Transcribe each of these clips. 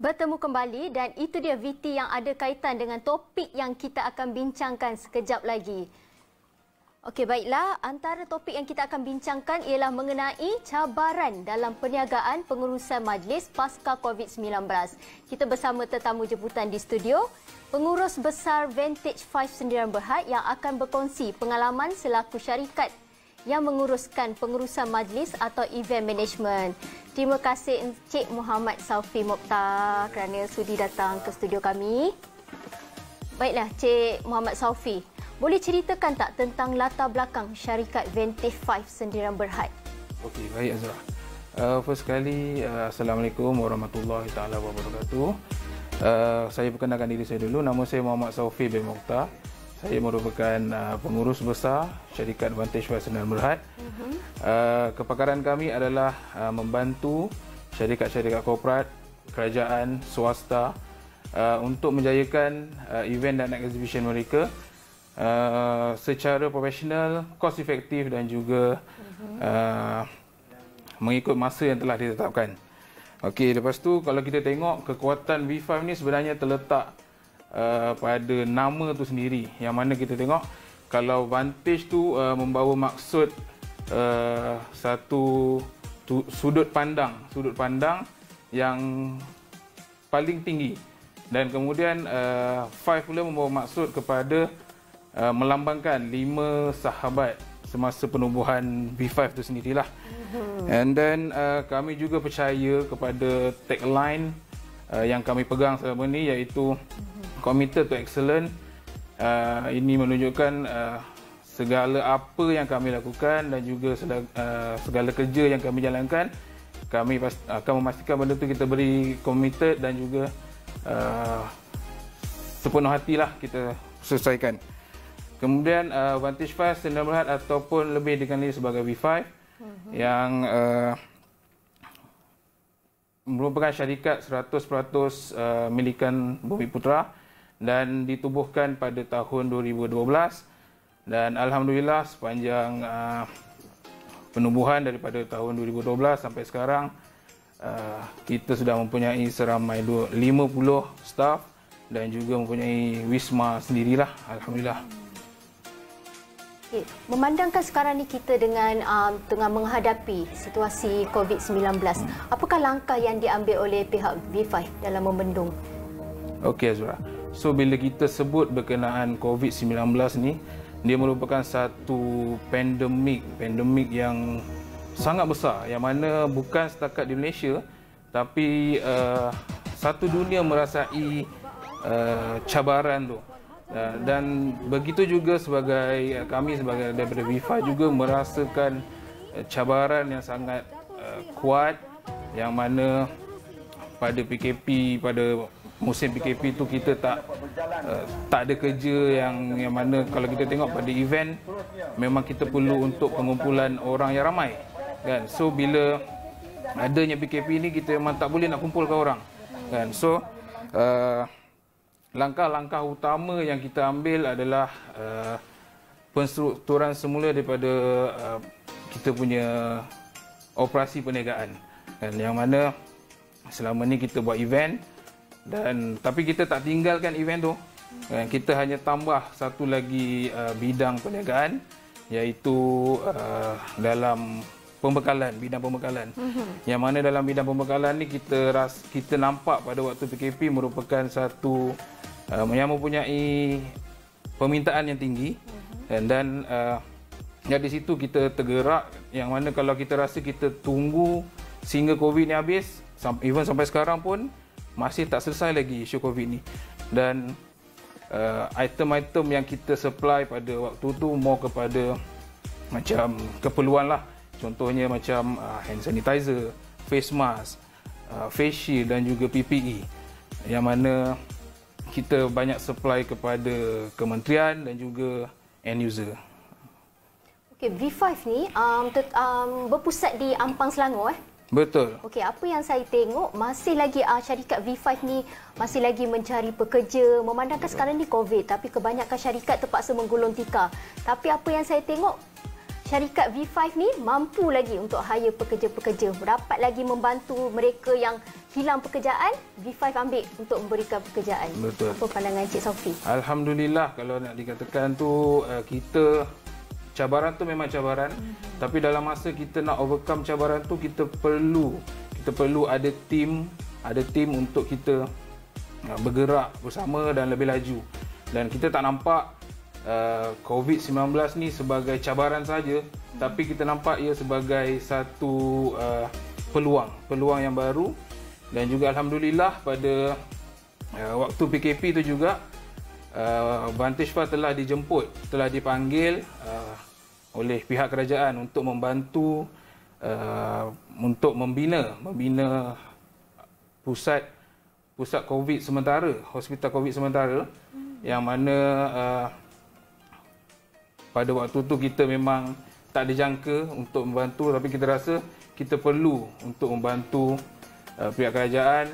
Bertemu kembali dan itu dia VT yang ada kaitan dengan topik yang kita akan bincangkan sekejap lagi. Okey, baiklah. Antara topik yang kita akan bincangkan ialah mengenai cabaran dalam perniagaan pengurusan majlis pasca COVID-19. Kita bersama tetamu jemputan di studio, Pengurus Besar Vantage 5 Sendirian Berhad yang akan berkongsi pengalaman selaku syarikat yang menguruskan pengurusan majlis atau event management. Terima kasih Encik Muhammad Saufi Mokhtar kerana sudi datang ke studio kami. Baiklah, Encik Muhammad Saufi, boleh ceritakan tak tentang latar belakang syarikat Vantage 5 Sendirian Berhad? Okey, baik Azra. First sekali, Assalamualaikum warahmatullahi taala wabarakatuh. Saya perkenalkan diri saya dulu. Nama saya Muhammad Saufi bin Mokhtar. Saya merupakan pengurus besar syarikat Vantage 5 Sendirian Berhad. Kepakaran kami adalah membantu syarikat-syarikat korporat, kerajaan, swasta untuk menjayakan event dan exhibition mereka secara profesional, cost efektif dan juga mengikut masa yang telah ditetapkan. Okey, lepas tu kalau kita tengok kekuatan V5 ni sebenarnya terletak pada nama tu sendiri, yang mana kita tengok kalau Vantage tu membawa maksud satu sudut pandang yang paling tinggi, dan kemudian Five pula membawa maksud kepada melambangkan 5 sahabat semasa penubuhan V5 tu sendirilah. And then kami juga percaya kepada tagline yang kami pegang selama ni, iaitu Committed to Excellence. Ini menunjukkan segala apa yang kami lakukan dan juga segala kerja yang kami jalankan, kami akan memastikan benda tu kita beri committed dan juga sepenuh hatilah kita selesaikan. Kemudian Vantage 5 Sendirian Berhad ataupun lebih dikenali sebagai V5 yang merupakan syarikat 100% milikan Bumiputera dan ditubuhkan pada tahun 2012, dan alhamdulillah sepanjang penubuhan daripada tahun 2012 sampai sekarang kita sudah mempunyai seramai 50 staf dan juga mempunyai wisma sendirilah, alhamdulillah. Memandangkan sekarang ni kita dengan tengah menghadapi situasi COVID-19, apakah langkah yang diambil oleh pihak V5 dalam membendung? Okey Azra. So bila kita sebut berkenaan COVID-19 ni, dia merupakan satu pandemik yang sangat besar, yang mana bukan setakat di Malaysia tapi satu dunia merasai cabaran tu. Dan begitu juga sebagai kami sebagai daripada V5 juga merasakan cabaran yang sangat kuat, yang mana pada PKP, pada musim PKP tu kita tak ada kerja, yang mana kalau kita tengok pada event memang kita perlu untuk pengumpulan orang yang ramai kan. So bila adanya PKP ni kita memang tak boleh nak kumpulkan orang kan. So langkah-langkah utama yang kita ambil adalah penstrukturan semula daripada kita punya operasi perniagaan kan, yang mana selama ni kita buat event, dan tapi kita tak tinggalkan event tu kan, kita hanya tambah satu lagi bidang perniagaan, iaitu dalam bidang pembekalan. Yang mana dalam bidang pembekalan ni kita nampak pada waktu PKP merupakan satu yang mempunyai permintaan yang tinggi, dan di situ kita tergerak, yang mana kalau kita rasa kita tunggu sehingga COVID ni habis, even sampai sekarang pun masih tak selesai lagi isu COVID ni, dan item-item yang kita supply pada waktu tu more kepada macam keperluan lah. Contohnya macam hand sanitizer, face mask, face shield dan juga PPE, yang mana kita banyak supply kepada kementerian dan juga end user. Okey, V5 ni berpusat di Ampang, Selangor Betul. Okey, apa yang saya tengok masih lagi syarikat V5 ni masih lagi mencari pekerja, memandangkan sekarang ni COVID, tapi kebanyakan syarikat terpaksa menggulung tikar. Tapi apa yang saya tengok syarikat V5 ni mampu lagi untuk hire pekerja-pekerja, dapat lagi membantu mereka yang hilang pekerjaan, V5 ambil untuk memberikan pekerjaan. Betul. Apa pandangan Cik Sophie? Alhamdulillah, kalau nak dikatakan tu kita cabaran tu memang cabaran, tapi dalam masa kita nak overcome cabaran tu kita perlu ada tim untuk kita bergerak bersama dan lebih laju. Dan kita tak nampak COVID-19 ni sebagai cabaran saja, tapi kita nampak ia sebagai satu peluang yang baru. Dan juga alhamdulillah pada waktu PKP tu juga Vantage Fund telah dipanggil oleh pihak kerajaan untuk membantu untuk membina pusat COVID sementara, hospital COVID sementara, yang mana pada waktu tu kita memang tak dijangka untuk membantu, tapi kita rasa kita perlu untuk membantu pihak kerajaan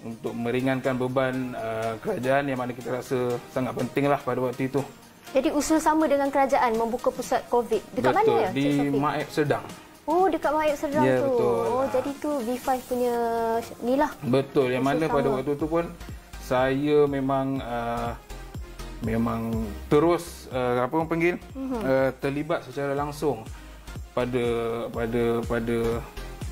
untuk meringankan beban kerajaan, yang mana kita rasa sangat pentinglah pada waktu itu. Jadi usul sama dengan kerajaan membuka pusat COVID. Dekat betul, mana ya? Di Maib Serdang. Oh, dekat Maib Serdang ya, tu. Betul. Oh, jadi tu V5 punya inilah. Betul, yang mana sama. Pada waktu tu pun saya memang terus apa orang panggil terlibat secara langsung pada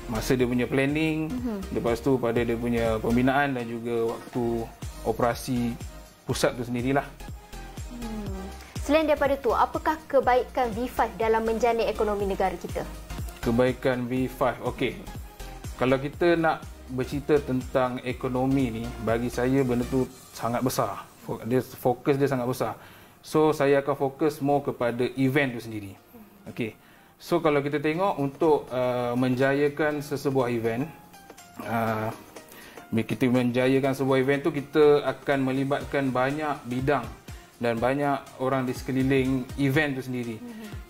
masa dia punya planning, lepas tu pada dia punya pembinaan dan juga waktu operasi pusat tu sendirilah. Selain daripada tu, apakah kebaikan V5 dalam menjana ekonomi negara kita? Kebaikan V5, okey. Kalau kita nak bercerita tentang ekonomi ni, bagi saya benda tu sangat besar. Fokus dia sangat besar. So saya akan fokus more kepada event tu sendiri. Okey. So kalau kita tengok untuk menjayakan sesebuah event, kita menjayakan sebuah event tu, kita akan melibatkan banyak bidang dan banyak orang di sekeliling event tu sendiri.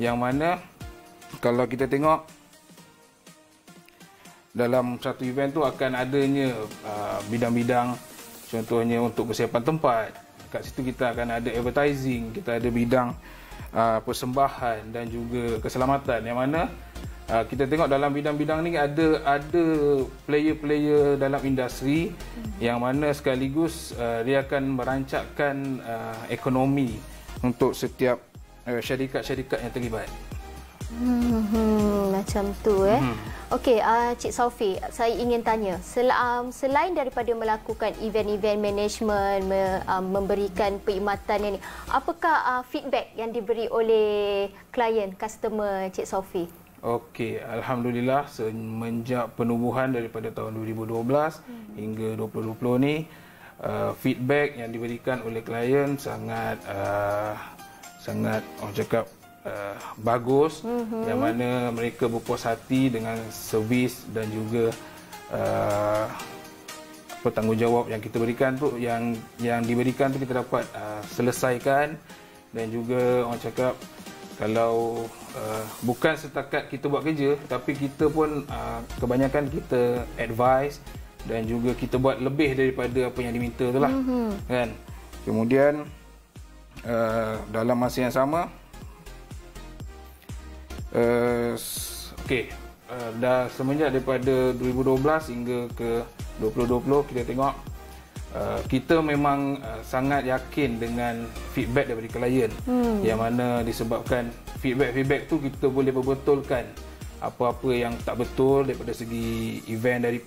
Yang mana kalau kita tengok dalam satu event tu akan adanya bidang-bidang, contohnya untuk kesiapan tempat. Kat situ kita akan ada advertising, kita ada bidang persembahan dan juga keselamatan, yang mana kita tengok dalam bidang-bidang ni ada player-player dalam industri yang mana sekaligus dia akan merancangkan ekonomi untuk setiap syarikat-syarikat yang terlibat. Macam tu Okey, Cik Sophie, saya ingin tanya, selain daripada melakukan event-event management, memberikan perkhidmatan ini, apakah feedback yang diberi oleh klien, customer Cik Sophie? Okey, alhamdulillah semenjak penubuhan daripada tahun 2012 hingga 2020 ni, feedback yang diberikan oleh klien sangat orang cakap bagus, yang mana mereka berpuas hati dengan servis dan juga tanggungjawab yang kita berikan tu, yang diberikan tu kita dapat selesaikan. Dan juga orang cakap kalau bukan setakat kita buat kerja, tapi kita pun kebanyakan kita advise dan juga kita buat lebih daripada apa yang diminta tu lah, kan. Kemudian dalam masa yang sama, dah semenjak daripada 2012 hingga ke 2020, kita tengok kita memang sangat yakin dengan feedback daripada klien, yang mana disebabkan feedback tu kita boleh perbetulkan apa-apa yang tak betul daripada segi event dari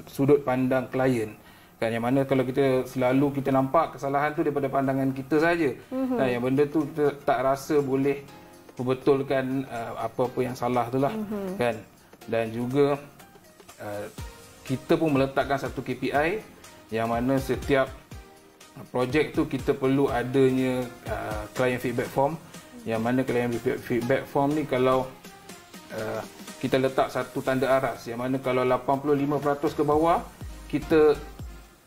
sudut pandang klien, kan. Yang mana kalau kita selalu kita nampak kesalahan tu daripada pandangan kita saja, yang benda tu kita tak rasa boleh perbetulkan apa-apa yang salah tu lah, kan. Dan juga kita pun meletakkan satu KPI, yang mana setiap projek tu kita perlu adanya client feedback form, yang mana client feedback form ni kalau kita letak satu tanda aras, yang mana kalau 85% ke bawah kita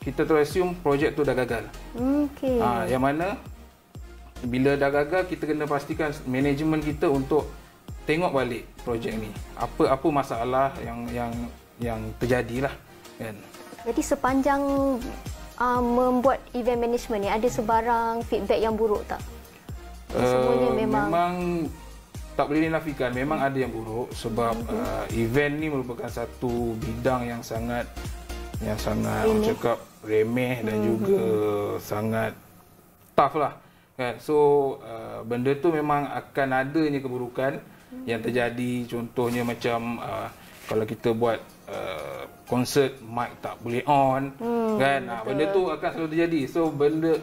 terus assume projek tu dah gagal. Okey. Yang mana bila dah gagal, kita kena pastikan manajemen kita untuk tengok balik projek ni. Apa masalah yang terjadilah, kan. Jadi sepanjang membuat event management ni, ada sebarang feedback yang buruk tak? Semuanya memang tak boleh dinafikan memang ada yang buruk sebab event ni merupakan satu bidang yang sangat orang cakap remeh dan juga sangat tough lah kan. So benda tu memang akan adanya keburukan yang terjadi, contohnya macam kalau kita buat konsert mic tak boleh on kan, benda tu akan selalu terjadi. So benda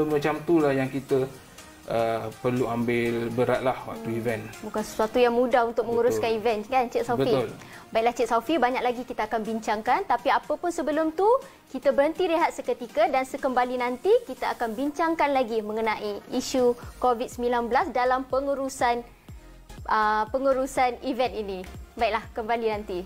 macam tu lah yang kita perlu ambil berat lah waktu event. Bukan sesuatu yang mudah untuk menguruskan event kan Cik Sophie? Betul. Baiklah Cik Sophie, banyak lagi kita akan bincangkan, tapi apa pun sebelum tu kita berhenti rehat seketika dan sekembali nanti kita akan bincangkan lagi mengenai isu COVID-19 dalam pengurusan event ini. Baiklah, kembali nanti.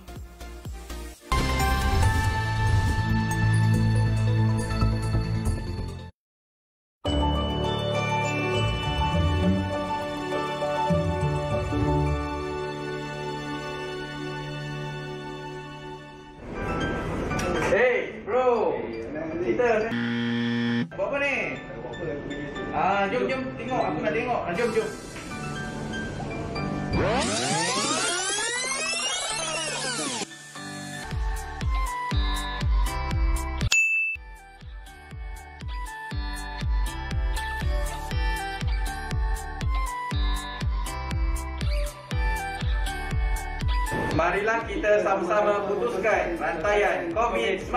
Hey bro, kita buat apa ni? Jom tengok, aku nak tengok. Jom. Marilah kita sama-sama putuskan rantaian COVID-19.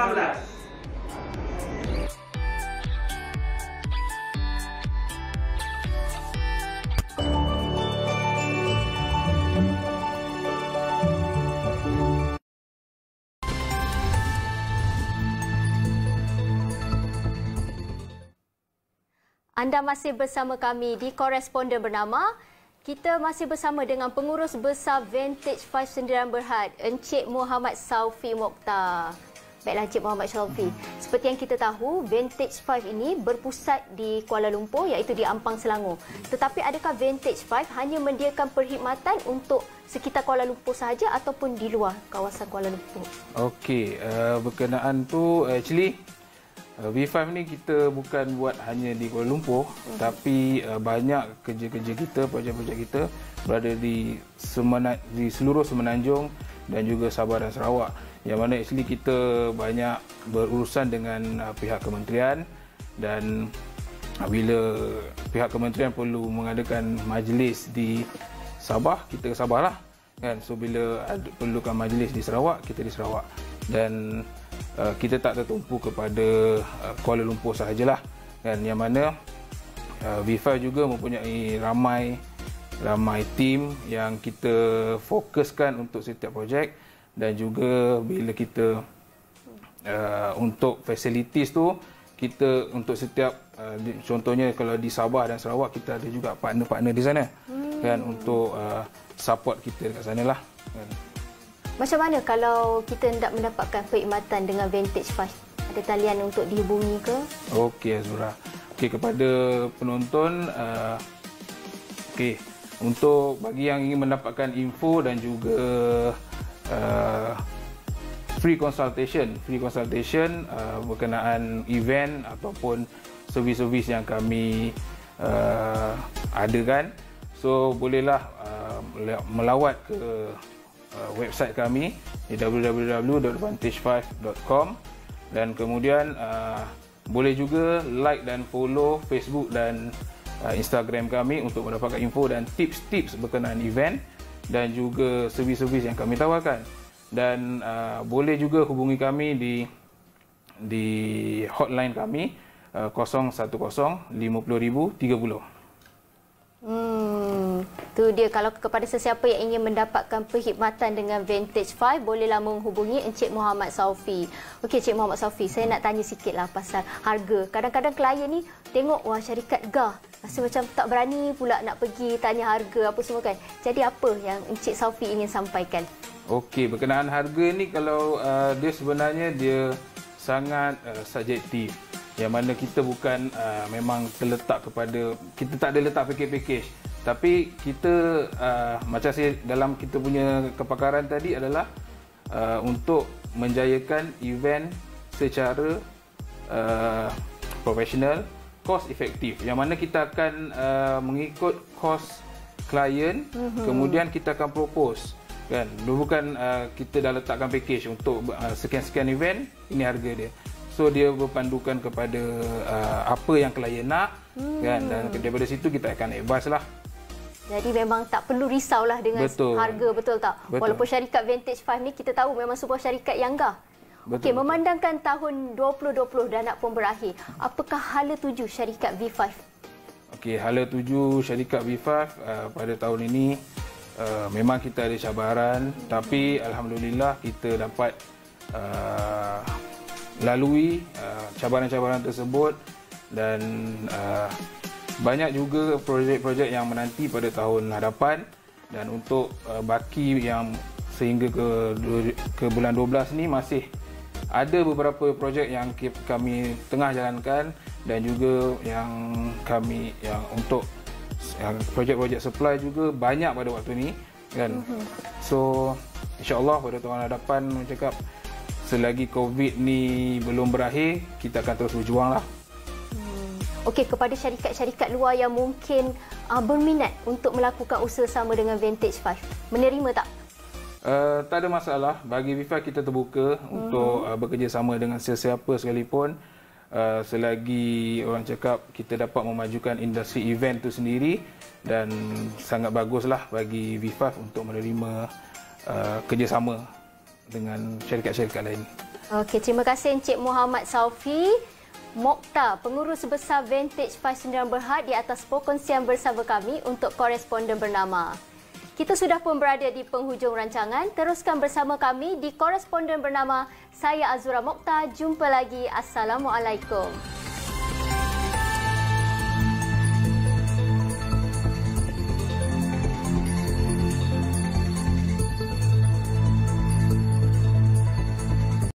Anda masih bersama kami di Koresponden Bernama. Kita masih bersama dengan Pengurus Besar Vintage 5 Sendirian Berhad, Encik Muhammad Saufi Mokhtar. Baiklah Encik Muhammad Saufi, seperti yang kita tahu, Vintage 5 ini berpusat di Kuala Lumpur iaitu di Ampang, Selangor. Tetapi adakah Vintage 5 hanya menyediakan perkhidmatan untuk sekitar Kuala Lumpur sahaja ataupun di luar kawasan Kuala Lumpur? Okey, berkenaan tu actually V5 ni kita bukan buat hanya di Kuala Lumpur, tapi banyak kerja-kerja kita, projek-projek kita berada di seluruh Semenanjung dan juga Sabah dan Sarawak. Yang mana actually kita banyak berurusan dengan pihak kementerian, dan bila pihak kementerian perlu mengadakan majlis di Sabah, kita ke Sabah lah kan. So bila perlukan majlis di Sarawak, kita di Sarawak. Dan kita tak tertumpu kepada Kuala Lumpur sahajalah kan, yang mana V5 juga mempunyai ramai tim yang kita fokuskan untuk setiap projek. Dan juga bila kita untuk facilities tu, kita untuk setiap contohnya kalau di Sabah dan Sarawak, kita ada juga partner-partner di sana kan, untuk support kita dekat sana lah kan. Macam mana kalau kita hendak mendapatkan perkhidmatan dengan Vintage 5? Ada talian untuk dihubungi ke? Okey Azura. Okey, kepada penonton, untuk bagi yang ingin mendapatkan info dan juga free consultation berkenaan event ataupun servis-servis yang kami adakan, so bolehlah melawat ke website kami di www.vantage5.com, dan kemudian boleh juga like dan follow Facebook dan Instagram kami untuk mendapatkan info dan tips-tips berkenaan event dan juga servis-servis yang kami tawarkan. Dan boleh juga hubungi kami di hotline kami 010 50 000 30. Tu dia, kalau kepada sesiapa yang ingin mendapatkan perkhidmatan dengan Vintage 5, bolehlah menghubungi Encik Muhammad Saufi. Okey Encik Muhammad Saufi, saya nak tanya sikitlah pasal harga. Kadang-kadang klien ni tengok wah syarikat gah, rasa macam tak berani pula nak pergi tanya harga apa semua kan. Jadi apa yang Encik Saufi ingin sampaikan? Okey, berkenaan harga ni kalau dia sebenarnya dia sangat subjektif. Yang mana kita bukan memang terletak kepada, kita tak ada letak package. Tapi kita macam saya dalam kita punya kepakaran tadi adalah untuk menjayakan event secara profesional, cost efektif. Yang mana kita akan mengikut kos klien, kemudian kita akan propose. Kan, bukan kita dah letakkan package untuk sekian-sekian event, ini harga dia. So dia berpandukan kepada apa yang klien nak, kan, dan daripada situ kita akan advise lah. Jadi memang tak perlu risaulah dengan harga, betul tak? Betul. Walaupun syarikat Vantage 5 ni kita tahu memang sebuah syarikat yang gah. Okey, memandangkan tahun 2020 dah nak pun berakhir, apakah hala tuju syarikat V5? Okey, hala tuju syarikat V5 pada tahun ini memang kita ada cabaran, tapi alhamdulillah kita dapat lalui cabaran-cabaran tersebut, dan banyak juga projek-projek yang menanti pada tahun hadapan. Dan untuk baki yang sehingga ke bulan 12 ni masih ada beberapa projek yang kami tengah jalankan, dan juga yang kami yang untuk projek-projek supply juga banyak pada waktu ni, kan. So insya-Allah pada tahun hadapan cakap selagi COVID ni belum berakhir, kita akan terus berjuang lah. Okey, kepada syarikat-syarikat luar yang mungkin berminat untuk melakukan usaha sama dengan Vantage 5, menerima tak? Tak ada masalah. Bagi V5 kita terbuka untuk bekerjasama dengan sesiapa sekalipun, selagi orang cakap kita dapat memajukan industri event itu sendiri, dan sangat baguslah bagi V5 untuk menerima kerjasama dengan syarikat-syarikat lain. Okey, terima kasih Encik Muhammad Saufi Mokhtar, Pengurus Besar Vantage 5 Sdn Bhd, di atas perkongsian bersama kami untuk Koresponden Bernama. Kita sudah pun berada di penghujung rancangan. Teruskan bersama kami di Koresponden Bernama. Saya Azura Mokhtar. Jumpa lagi. Assalamualaikum.